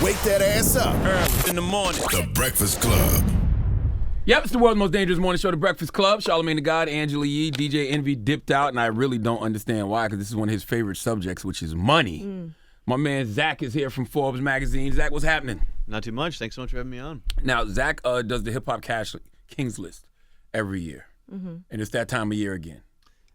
Wake that ass up. Early in the morning. The Breakfast Club. Yep, it's the world's most dangerous morning show, The Breakfast Club. Charlamagne the God, Angela Yee, DJ Envy dipped out, and I really don't understand why, because this is one of his favorite subjects, which is money. My man Zack is here from Forbes magazine. Zack, what's happening? Not too much. Thanks so much for having me on. Now, Zack does the Hip Hop Cash Kings list every year, and it's that time of year again.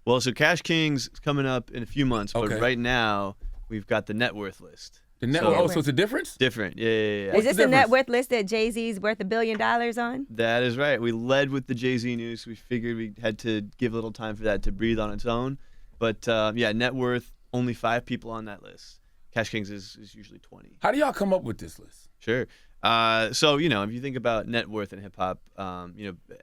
Well, so Cash Kings is coming up in a few months, but Okay. right now we've got the net worth list. The net, so it's a difference? Different. Yeah. Is this the the net difference? worth list that Jay-Z's worth $1 billion on? That is right. We led with the Jay-Z news. We figured we had to give a little time for that to breathe on its own. But yeah, net worth, only 5 people on that list. Cash Kings is usually 20. How do y'all come up with this list? Sure. So, if you think about net worth in hip-hop,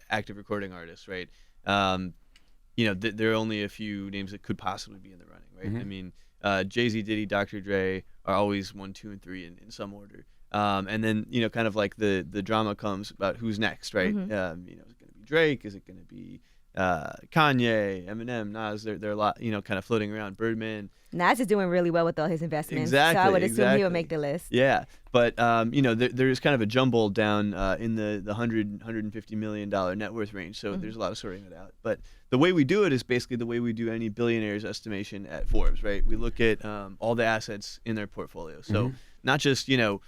active recording artists, right? There are only a few names that could possibly be in the running, right? I mean, Jay-Z, Diddy, Dr. Dre are always 1, 2, and 3 in some order. And then, kind of like the drama comes about who's next, right? Is it going to be Drake? Is it going to be Kanye, Eminem, Nas? They're a lot, kind of floating around. Birdman. Nas is doing really well with all his investments. Exactly. So I would assume he exactly. would make the list. Yeah. But, there's kind of a jumble down in the $150 million net worth range. So there's a lot of sorting it out. But the way we do it is basically the way we do any billionaire's estimation at Forbes, right? We look at all the assets in their portfolio. So not just, what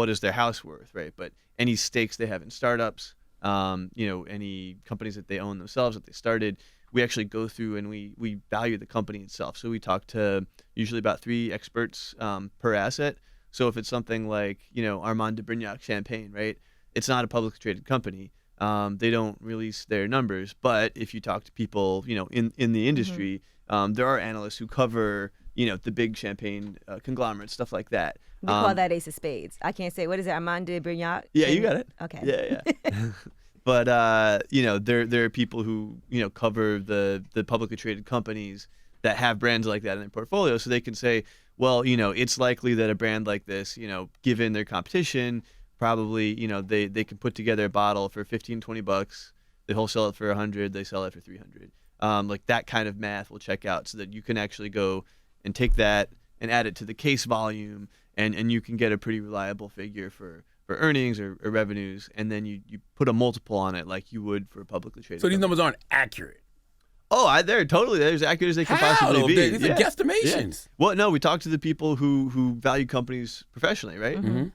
is their house worth, right? But any stakes they have in startups, any companies that they own themselves that they started. We actually go through and we value the company itself. So we talk to usually about 3 experts per asset. So if it's something like, Armand de Brignac Champagne, right? It's not a publicly traded company. They don't release their numbers. But if you talk to people, in the industry, there are analysts who cover, the big champagne conglomerates, stuff like that. We call that Ace of Spades. I can't say, what is it, Armand de Brignac? Yeah, you got it. Okay. Yeah. But there are people who cover the publicly traded companies that have brands like that in their portfolio, so they can say, well, it's likely that a brand like this, given their competition, probably they can put together a bottle for $15-$20. They wholesale it for $100. They sell it for $300. Like that kind of math will check out, so that you can actually go and take that and add it to the case volume, and you can get a pretty reliable figure for earnings or revenues, and then you put a multiple on it like you would for a publicly traded. So these company. numbers aren't accurate. Oh, they're as accurate as they can possibly be. These are guesstimations. Yeah. Well, no, we talk to the people who value companies professionally, right? And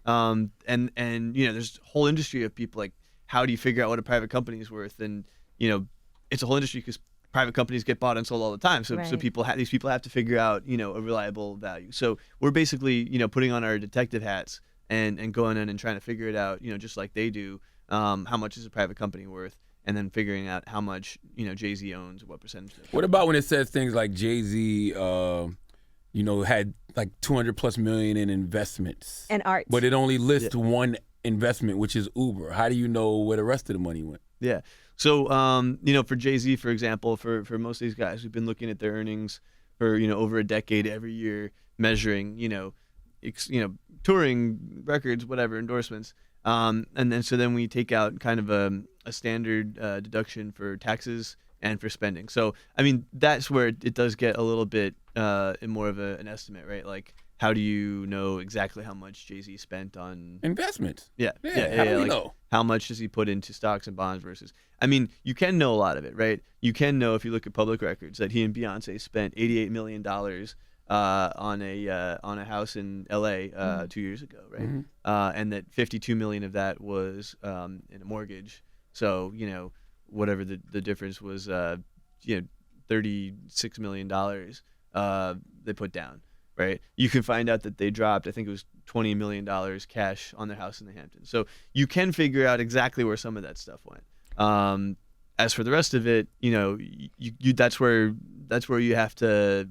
there's a whole industry of people like, how do you figure out what a private company is worth? And it's a whole industry because private companies get bought and sold all the time. So Right. so these people have to figure out a reliable value. So we're basically putting on our detective hats and going in and trying to figure it out, just like they do, how much is a private company worth, and then figuring out how much, Jay-Z owns, what percentage. What about when it says things like Jay-Z, had like 200+ million in investments, And art. but it only lists one investment, which is Uber? How do you know where the rest of the money went? Yeah. So, for Jay-Z, for example, for most of these guys, we've been looking at their earnings for, over a decade every year, measuring, touring records, whatever, endorsements. And then we take out kind of a standard deduction for taxes and for spending. So, I mean, that's where it does get a little bit more of an estimate, right? Like, how do you know exactly how much Jay-Z spent on Investments. Yeah. How do we like, know? How much does he put into stocks and bonds versus? I mean, you can know a lot of it, right? You can know if you look at public records that he and Beyonce spent $88 million on a house in L.A. 2 years ago, right? And that $52 million of that was in a mortgage. So whatever the difference was, $36 million they put down. Right, you can find out that they dropped, I think it was $20 million cash on their house in the Hamptons. So you can figure out exactly where some of that stuff went. As for the rest of it, that's where you have to,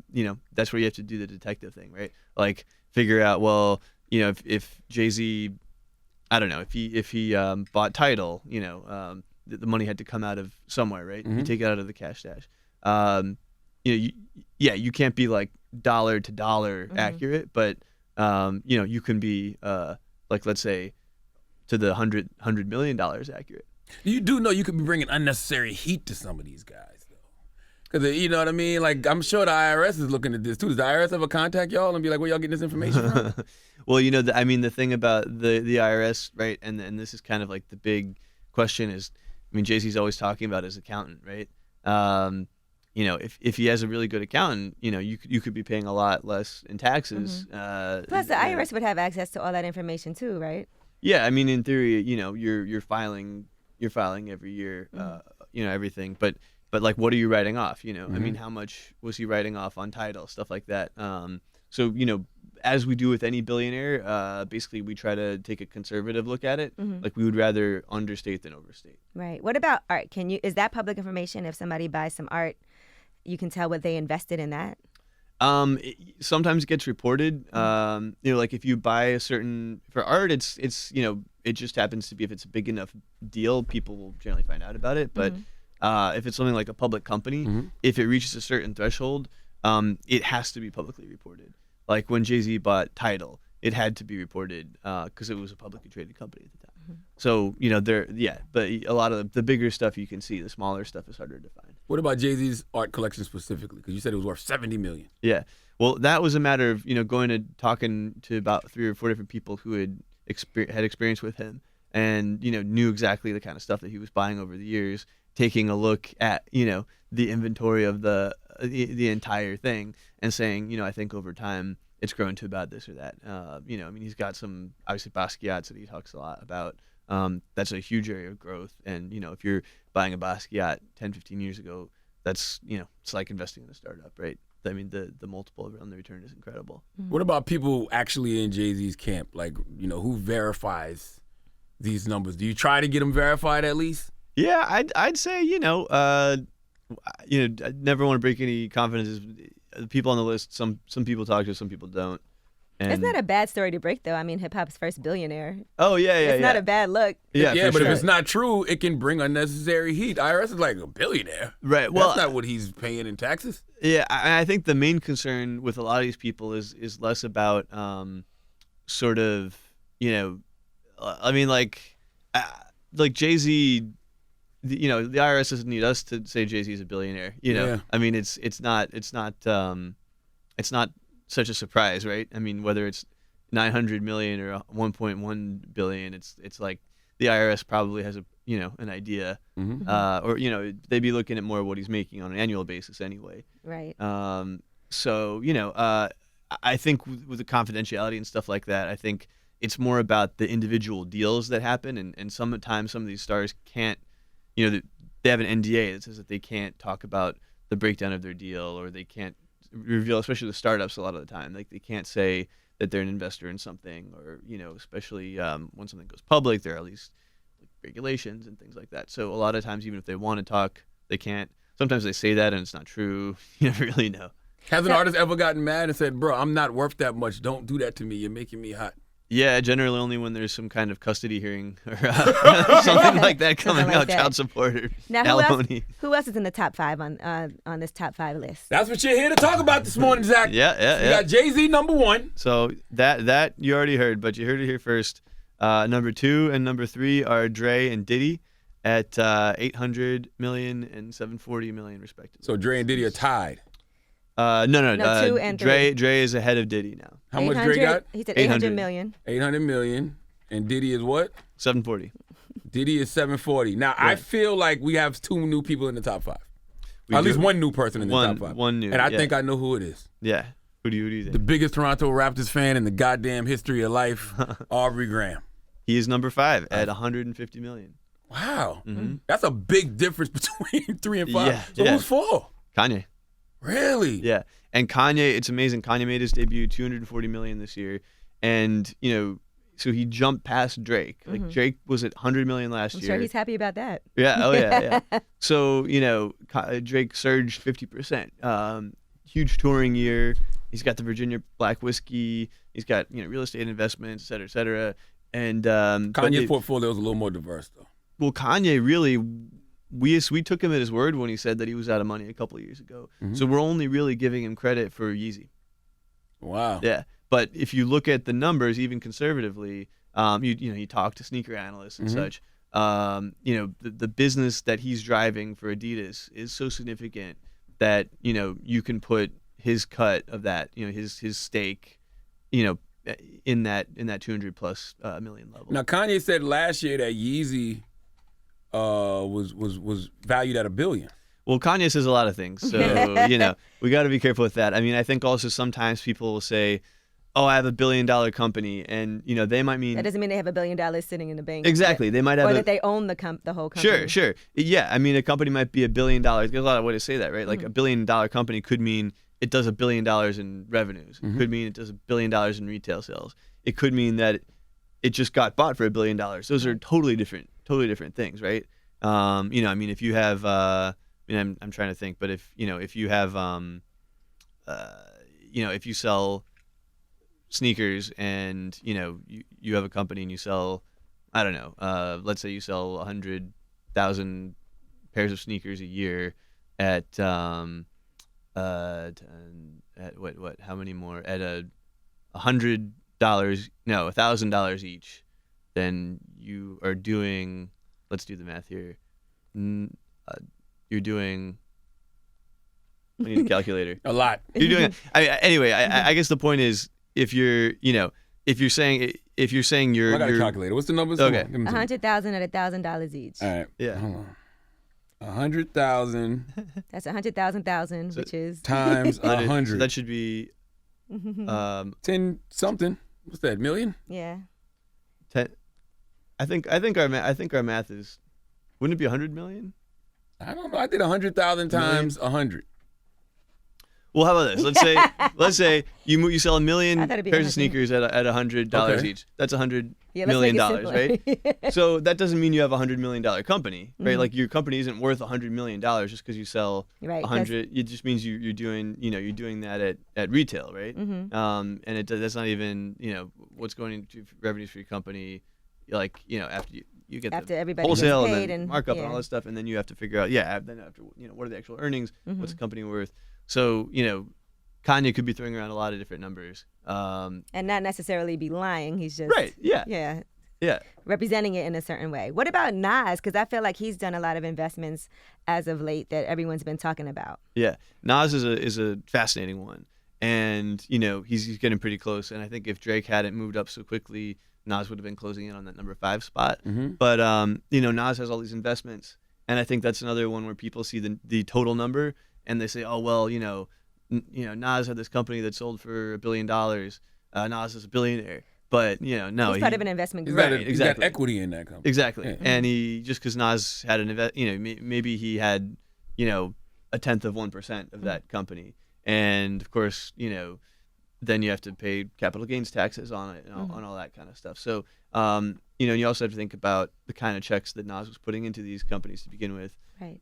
that's where you have to do the detective thing, right? Like figure out, well, if Jay-Z, I don't know, if he bought Tidal, the money had to come out of somewhere, right? You take it out of the cash stash. You can't be like dollar to dollar accurate, but you can be like, let's say, to the $100 million accurate. You do know you could be bringing unnecessary heat to some of these guys, though. Because you know what I mean? Like, I'm sure the IRS is looking at this too. Does the IRS ever contact y'all and be like, where y'all getting this information from? Well, the thing about the IRS, right? And this is kind of like the big question is, I mean, Jay-Z's always talking about his accountant, right? If he has a really good accountant, you could be paying a lot less in taxes. Plus, the IRS would have access to all that information too, right? Yeah, I mean, in theory, you're filing every year, everything. But like, what are you writing off? I mean, how much was he writing off on title, stuff like that. So as we do with any billionaire, basically we try to take a conservative look at it. Like, we would rather understate than overstate. Right. What about art? Is that public information? If somebody buys some art, you can tell what they invested in that? Sometimes it gets reported. Like if you buy for art, it's it just happens to be, if it's a big enough deal, people will generally find out about it. But if it's something like a public company, if it reaches a certain threshold, it has to be publicly reported. Like when Jay-Z bought Tidal, it had to be reported because it was a publicly traded company at the time. So but a lot of the bigger stuff you can see. The smaller stuff is harder to find. What about Jay-Z's art collection specifically? Because you said it was worth $70 million. Yeah. Well, that was a matter of going to talking to about 3 or 4 different people who had experience with him, and knew exactly the kind of stuff that he was buying over the years. Taking a look at the inventory of the entire thing and saying, I think over time it's grown to about this or that. I mean, he's got some obviously Basquiat's that he talks a lot about. That's a huge area of growth, and if you're buying a Basquiat 10, 15 years ago, that's it's like investing in a startup, right? I mean, the multiple on the return is incredible. What about people actually in Jay-Z's camp? Like, who verifies these numbers? Do you try to get them verified at least? Yeah, I'd say I never want to break any confidences. The people on the list, some people talk to, some people don't. And it's not a bad story to break, though. I mean, hip hop's first billionaire. Oh yeah, it's not a bad look. Yeah, but sure. if it's not true, it can bring unnecessary heat. IRS is like a billionaire, right? Well, that's not what he's paying in taxes. Yeah, I think the main concern with a lot of these people is less about sort of I mean, like Jay-Z. The IRS doesn't need us to say Jay-Z's a billionaire. Yeah. I mean, it's not such a surprise, right? I mean, whether it's 900 million or 1.1 billion, it's like the IRS probably has an idea, or they'd be looking at more of what he's making on an annual basis anyway. Right. So I think with the confidentiality and stuff like that, I think it's more about the individual deals that happen, and sometimes some of these stars can't. They have an NDA that says that they can't talk about the breakdown of their deal, or they can't reveal, especially the startups a lot of the time. Like, they can't say that they're an investor in something, or, especially when something goes public, there are at least regulations and things like that. So a lot of times, even if they want to talk, they can't. Sometimes they say that and it's not true. You never really know. Has an artist ever gotten mad and said, bro, I'm not worth that much. Don't do that to me. You're making me hot. Yeah, generally only when there's some kind of custody hearing or something like that coming out, child support or alimony. Who else is in the top 5 on this top 5 list? That's what you're here to talk about this morning, Zach. Yeah. You got Jay-Z number 1. So that you already heard, but you heard it here first. Number 2 and number 3 are Dre and Diddy at 800 million and 740 million respectively. So Dre and Diddy are tied. No. 2 and 3. Dre is ahead of Diddy now. How much Dre got? He said 800 million. 800 million. And Diddy is what? 740. Diddy is 740. Now, I feel like we have 2 new people in the top 5. At least one new person in the top 5. One new. And I think I know who it is. Yeah. Who do you think? The biggest Toronto Raptors fan in the goddamn history of life, Aubrey Graham. He is number 5 at 150 million. Wow. Mm-hmm. That's a big difference between 3 and 5. Yeah, so who's 4? Kanye. Really? Yeah. And Kanye, it's amazing. Kanye made his debut, 240 million this year. And, so he jumped past Drake. Like, Drake was at 100 million last year. I'm sure he's happy about that. Yeah. Oh, yeah. So, Drake surged 50%. Huge touring year. He's got the Virginia Black whiskey. He's got, real estate investments, et cetera, et cetera. And Kanye's portfolio is a little more diverse, though. Well, Kanye really, we took him at his word when he said that he was out of money a couple of years ago. So we're only really giving him credit for Yeezy. Wow. Yeah. But if you look at the numbers, even conservatively, you talk to sneaker analysts and such. The business that he's driving for Adidas is so significant that you can put his cut of that, his stake, in that 200 plus million level. Now Kanye said last year that Yeezy was valued at $1 billion. Well, Kanye says a lot of things, so we got to be careful with that. I mean, I think also sometimes people will say, "Oh, I have $1 billion company," and they might mean that doesn't mean they have $1 billion sitting in the bank. Exactly, they might have, or that they own the whole company. Sure, yeah. I mean, a company might be $1 billion. There's a lot of ways to say that, right? Like $1 billion company could mean it does $1 billion in revenues. It could mean it does $1 billion in retail sales. It could mean that it just got bought for $1 billion. Those are totally different things, right? I mean, if you have, I'm trying to think, but if you have, if you sell sneakers and you have a company and you sell, I don't know, let's say you sell 100,000 pairs of sneakers a year at what how many more at $100, no, $1,000 each, then you are doing, let's do the math here, you're doing, I need a calculator. A lot. You're doing anyway, I guess the point is, if you're saying you're, I got a calculator. What's the numbers? Okay. $100,000 at $1,000 each. All right. Yeah. Hold on. 100,000. That's 100,000, which is times 100. So that should be 10 something. What's that? Million? Yeah. 10. I think our math is, wouldn't it be 100 million? I don't know. I did 100,000 times 100. Well, how about this? Let's say you sell 1 million pairs of sneakers at $100 each. That's $100 million, right? So that doesn't mean you have a $100 million company, right? Like your company isn't worth $100 million just because you sell 100. It just means you're doing that at retail, right? And that's not even what's going into revenues for your company, like after you get after the everybody wholesale gets paid and markup and all that stuff, and then you have to figure out then after what are the actual earnings, what's the company worth. So, Kanye could be throwing around a lot of different numbers. And not necessarily be lying. He's just... Right, yeah. Yeah. Representing it in a certain way. What about Nas? Because I feel like he's done a lot of investments as of late that everyone's been talking about. Yeah. Nas is a fascinating one. And, he's getting pretty close. And I think if Drake hadn't moved up so quickly, Nas would have been closing in on that number 5 spot. But, Nas has all these investments. And I think that's another one where people see the total number and they say, oh, well, Nas had this company that sold for $1 billion. Nas is a billionaire. But, no. He's part of an investment group. Exactly. He's got equity in that company. Exactly. Yeah. And just because Nas had maybe he had, 1/10 of 1% of that company. And, of course, then you have to pay capital gains taxes on it and on all that kind of stuff. So, you also have to think about the kind of checks that Nas was putting into these companies to begin with. Right.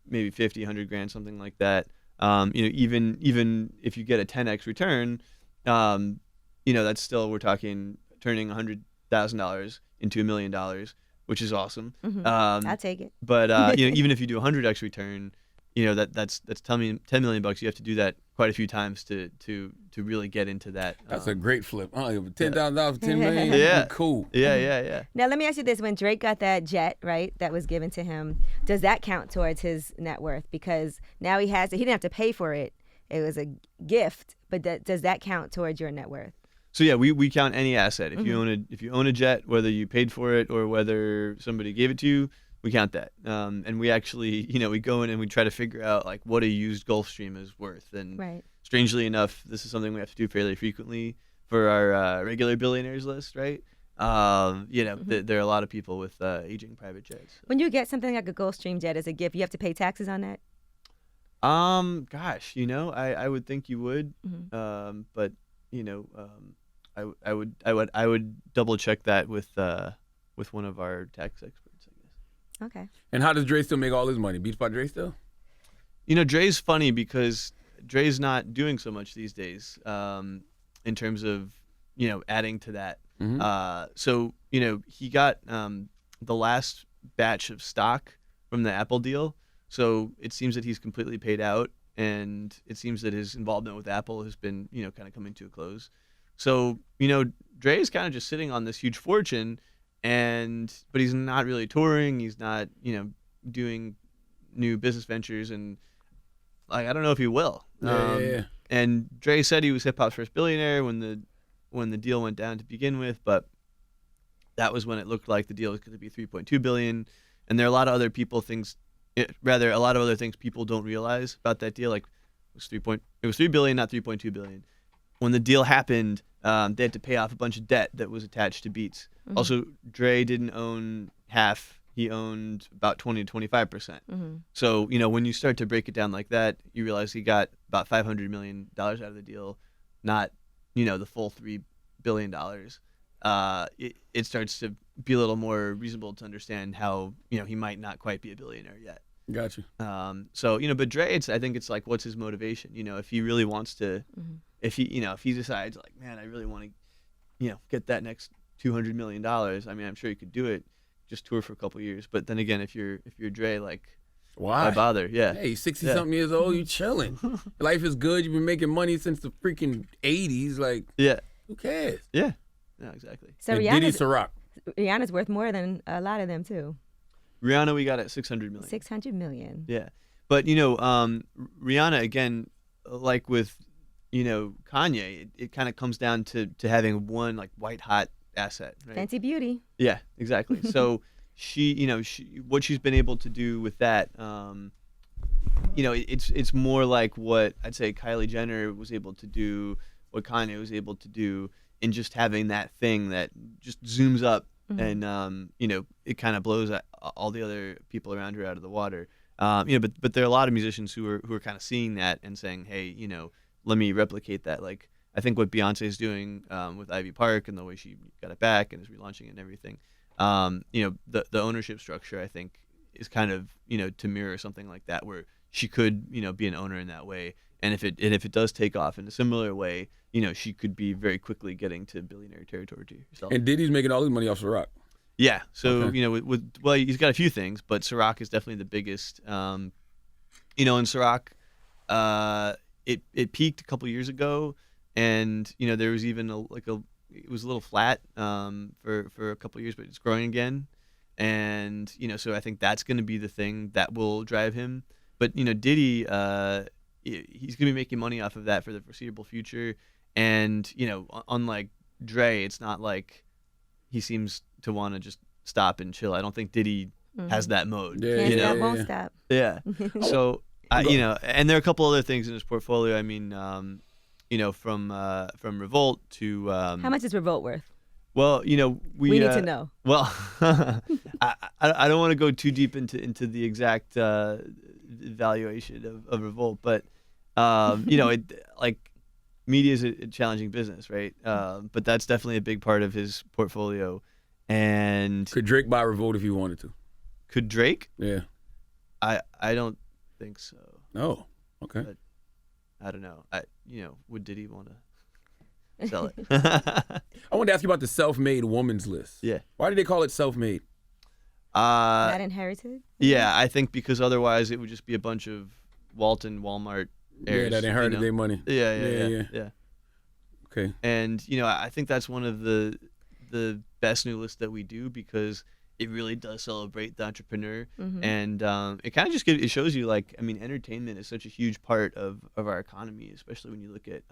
Maybe 50, 100 grand, something like that. Even if you get a 10x return, that's still, we're talking turning $100,000 into $1 million, which is awesome. I'll take it. But even if you do a 100x return, that's $10 million. You have to do that quite a few times to really get into that. That's a great flip. $10,000 for $10 million. Yeah, cool. Yeah. Now let me ask you this: when Drake got that jet, right, that was given to him, does that count towards his net worth? Because now he has it. He didn't have to pay for it. It was a gift. But does that count towards your net worth? So yeah, we count any asset. If you own a jet, whether you paid for it or whether somebody gave it to you, we count that. And we actually, we go in and we try to figure out like what a used Gulfstream is worth. And strangely enough, this is something we have to do fairly frequently for our regular billionaires list, right? There are a lot of people with aging private jets. When you get something like a Gulfstream jet as a gift, you have to pay taxes on that? Gosh, I would think you would, but I would double check that with one of our tax experts, I guess. Okay. And how does Dre still make all his money? Beats by Dre still? Dre's funny because Dre's not doing so much these days in terms of, adding to that. So, he got the last batch of stock from the Apple deal. So it seems that he's completely paid out, and it seems that his involvement with Apple has been, kind of coming to a close. So, Dre is kind of just sitting on this huge fortune, but he's not really touring. He's not, doing new business ventures. And like I don't know if he will. Yeah. And Dre said he was hip hop's first billionaire when the deal went down to begin with, but that was when it looked like the deal was going to be $3.2 billion. And there are a lot of other a lot of other things people don't realize about that deal. Like it was $3 billion, not $3.2 billion. When the deal happened, they had to pay off a bunch of debt that was attached to Beats. Mm-hmm. Also, Dre didn't own half. He owned about 20 to 25%. Mm-hmm. So, when you start to break it down like that, you realize he got about $500 million out of the deal, not, the full $3 billion. It starts to be a little more reasonable to understand how, he might not quite be a billionaire yet. Gotcha. So, but Dre, I think it's like, what's his motivation? If he really wants to, Mm-hmm. if he decides like, man, I really want to, get that next $200 million. I mean, I'm sure he could do it, just tour for a couple of years. But then again, if you're Dre, like, why bother? Yeah. Hey, 60-something years old, you chilling. Life is good. You've been making money since the freaking 80s. Like, yeah. Who cares? Yeah. No, exactly. So Rihanna's worth more than a lot of them too. Rihanna, we got at $600 million. $600 million. Yeah, but Rihanna again, like with Kanye, it kind of comes down to having one like white hot asset, right? Fancy beauty. Yeah, exactly. So she what she's been able to do with that, it's more like what I'd say Kylie Jenner was able to do, what Kanye was able to do, in just having that thing that just zooms up. Mm-hmm. And it kind of blows all the other people around her out of the water. But there are a lot of musicians who are kind of seeing that and saying, hey, let me replicate that. Like I think what Beyonce is doing with Ivy Park and the way she got it back and is relaunching it and everything. The ownership structure I think is kind of to mirror something like that where she could be an owner in that way. And if it does take off in a similar way, she could be very quickly getting to billionaire territory to herself. And Diddy's making all his money off Ciroc. Yeah. So, okay. He's got a few things, but Ciroc is definitely the biggest. In Ciroc, it peaked a couple years ago, and there was even it was a little flat for a couple of years, but it's growing again, and so I think that's going to be the thing that will drive him. But Diddy, he's going to be making money off of that for the foreseeable future. And, unlike Dre, it's not like he seems to want to just stop and chill. I don't think Diddy has that mode. Yeah, you know? won't stop. Yeah. So, and there are a couple other things in his portfolio. I mean, from Revolt to... How much is Revolt worth? Well, we need to know. Well, I don't want to go too deep into the exact valuation of Revolt, but media is a challenging business, right? But that's definitely a big part of his portfolio. And could Drake buy Revolt if he wanted to? Could Drake? Yeah. I don't think so. Oh, okay. But I don't know. Would Diddy want to sell it? I wanted to ask you about the self-made woman's list. Yeah. Why did they call it self-made? Not inherited? Yeah, I think because otherwise it would just be a bunch of Walmart heirs. Yeah, that inherited their money. Yeah. Okay. And I think that's one of the best new lists that we do because it really does celebrate the entrepreneur, and it kind of just it shows you entertainment is such a huge part of our economy, especially when you look at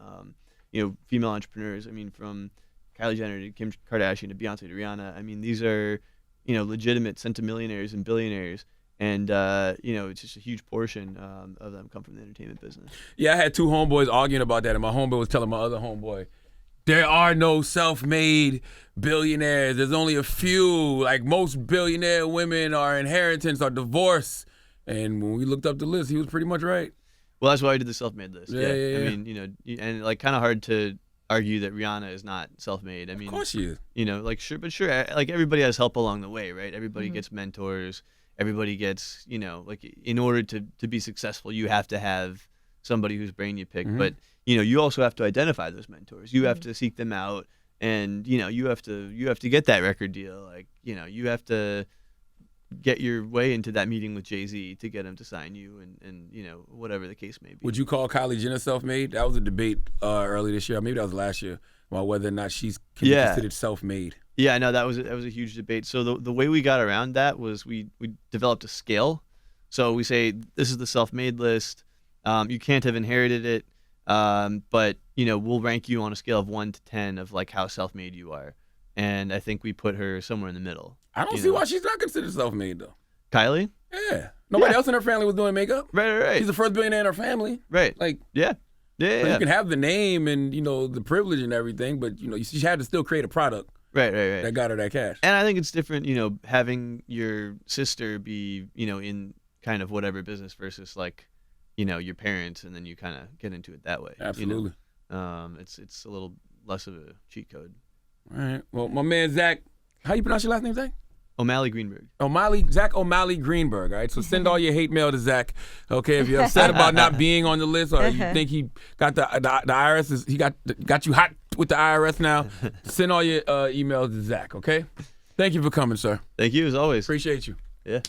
female entrepreneurs. I mean, from Kylie Jenner to Kim Kardashian to Beyonce to Rihanna. I mean, these are legitimate centimillionaires and billionaires. And, it's just a huge portion of them come from the entertainment business. Yeah, I had two homeboys arguing about that, and my homeboy was telling my other homeboy, there are no self-made billionaires. There's only a few. Like, most billionaire women are inheritance or divorce. And when we looked up the list, he was pretty much right. Well, that's why I did the self-made list. Yeah. I mean, and, kind of hard to argue that Rihanna is not self-made. I mean, of course she is. Sure, everybody has help along the way, right? Everybody gets mentors. Everybody gets, in order to be successful, you have to have somebody whose brain you pick. But, you also have to identify those mentors. You have to seek them out, and, you have to get that record deal. You have to get your way into that meeting with Jay-Z to get him to sign you, and whatever the case may be. Would you call Kylie Jenner self-made? That was a debate early this year. Maybe that was last year about whether or not can be considered self-made. Yeah, no, that was a huge debate. So the way we got around that was we developed a scale. So we say this is the self-made list. You can't have inherited it, but we'll rank you on a scale of 1 to 10 of like how self-made you are. And I think we put her somewhere in the middle. I don't see why she's not considered self-made though. Kylie? Yeah. Nobody else in her family was doing makeup. Right. She's the first billionaire in her family. Right. Like, Yeah. so you can have the name and the privilege and everything, but she had to still create a product. Right. That got her that cash. And I think it's different, having your sister be, in kind of whatever business versus like, your parents, and then you kind of get into it that way. Absolutely. It's a little less of a cheat code. All right. Well, my man Zack, how you pronounce your last name, Zack? O'Malley Greenburg. Zack O'Malley Greenburg. All right. So send all your hate mail to Zack. Okay. If you're upset about not being on the list, or you think he got the IRS, he got you hot with the IRS now, send all your emails to Zack. Okay. Thank you for coming, sir. Thank you as always. Appreciate you. Yeah.